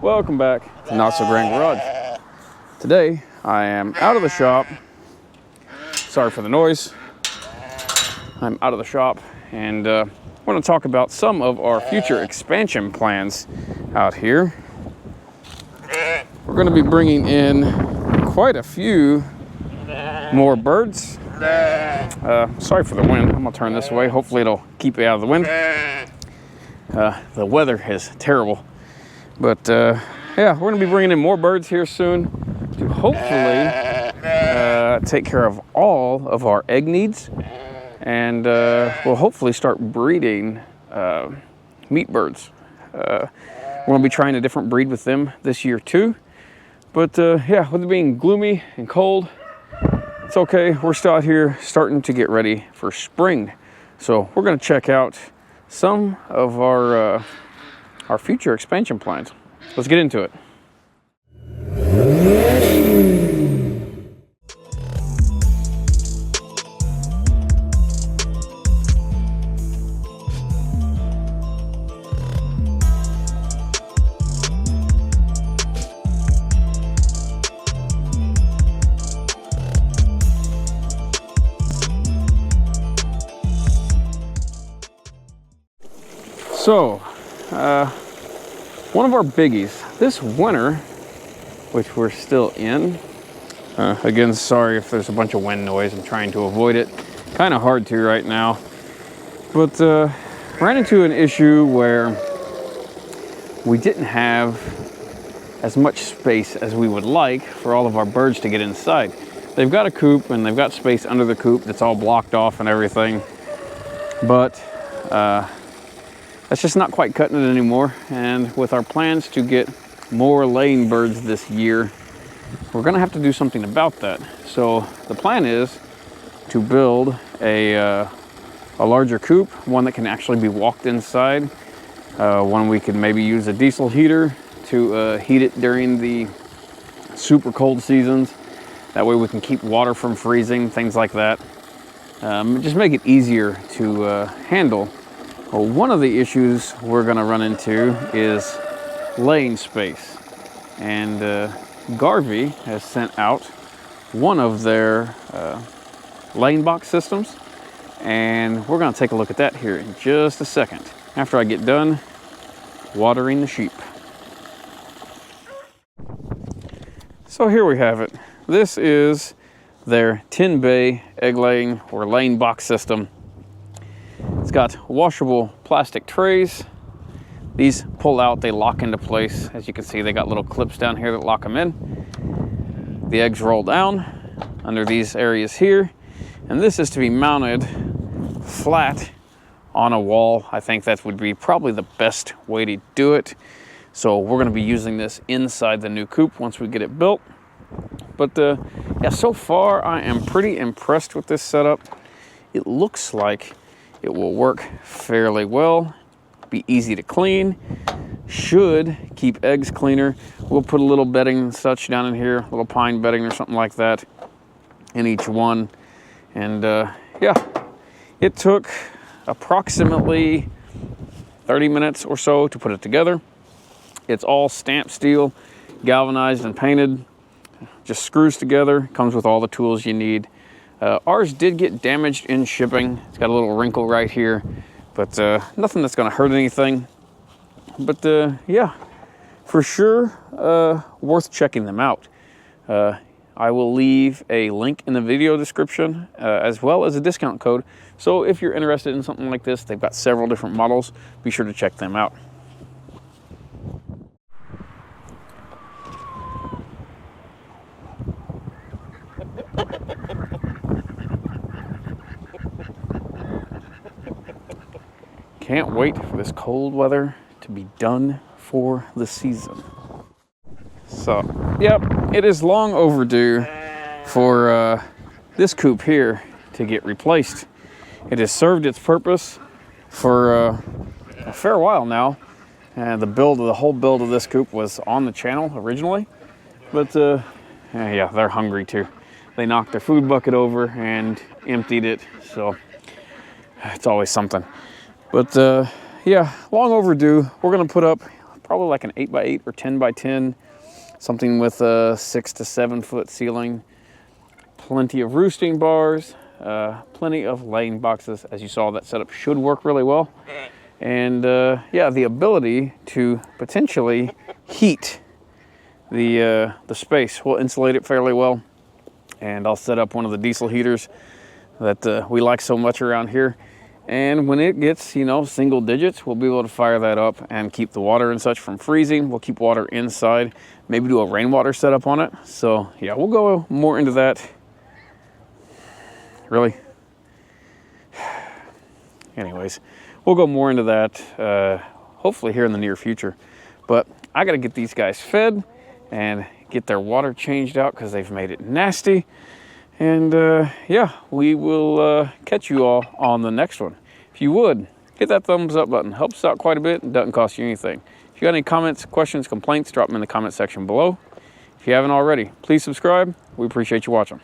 Welcome back to Not So Grand Garage. Today I am out of the shop. Sorry for the noise. I'm out of the shop and I want to talk about some of our future expansion plans out here. We're going to be bringing in quite a few more birds. Sorry for the wind. I'm going to turn this way. Hopefully it'll keep you out of the wind. The weather is terrible. But yeah, we're going to be bringing in more birds here soon to hopefully take care of all of our egg needs. And we'll hopefully start breeding meat birds. We're going to be trying a different breed with them this year too. But yeah, with it being gloomy and cold, it's okay. We're still out here starting to get ready for spring. So we're going to check out some of our future expansion plans. Let's get into it. So, one of our biggies this winter, which we're still in, again, sorry if there's a bunch of wind noise, I'm trying to avoid it. Kind of hard to right now. But ran into an issue where we didn't have as much space as we would like for all of our birds to get inside. They've got a coop and they've got space under the coop that's all blocked off and everything. But that's just not quite cutting it anymore. And with our plans to get more laying birds this year, we're gonna have to do something about that. So the plan is to build a larger coop, one that can actually be walked inside, one we could maybe use a diesel heater to heat it during the super cold seasons. That way we can keep water from freezing, things like that. Just make it easier to handle. Well, one of the issues we're going to run into is laying space. And Garvee has sent out one of their laying box systems. And we're going to take a look at that here in just a second, after I get done watering the sheep. So here we have it. This is their 10-bay egg laying or laying box system. It's got washable plastic trays. These pull out, they lock into place. As you can see, they got little clips down here that lock them in. The eggs roll down under these areas here. And this is to be mounted flat on a wall. I think that would be probably the best way to do it. So we're going to be using this inside the new coop once we get it built. But yeah, so far I am pretty impressed with this setup. It looks like it will work fairly well, be easy to clean, should keep eggs cleaner. We'll put a little bedding and such down in here, a little pine bedding or something like that in each one. And yeah, it took approximately 30 minutes or so to put it together. It's all stamped steel, galvanized and painted, just screws together, comes with all the tools you need. Ours did get damaged in shipping. It's got a little wrinkle right here, but nothing that's gonna hurt anything. But yeah, for sure, worth checking them out. I will leave a link in the video description as well as a discount code. So if you're interested in something like this, they've got several different models. Be sure to check them out. Can't wait for this cold weather to be done for the season. So, yep, it is long overdue for this coop here to get replaced. It has served its purpose for a fair while now. And the whole build of this coop was on the channel originally. But yeah, they're hungry too. They knocked their food bucket over and emptied it. So it's always something. But yeah, long overdue. We're gonna put up probably like an 8x8 or 10x10, something with a 6 to 7 foot ceiling. Plenty of roosting bars, plenty of laying boxes. As you saw, that setup should work really well. And yeah, the ability to potentially heat the space. We'll insulate it fairly well. And I'll set up one of the diesel heaters that we like so much around here. And when it gets, you know, single digits, we'll be able to fire that up and keep the water and such from freezing. We'll keep water inside, maybe do a rainwater setup on it. So yeah, we'll go more into that. Really? Anyways, we'll go more into that hopefully here in the near future. But I gotta get these guys fed and get their water changed out because they've made it nasty. And yeah, we will catch you all on the next one. If you would, hit that thumbs up button. Helps out quite a bit and doesn't cost you anything. If you got any comments, questions, complaints, drop them in the comment section below. If you haven't already, please subscribe. We appreciate you watching.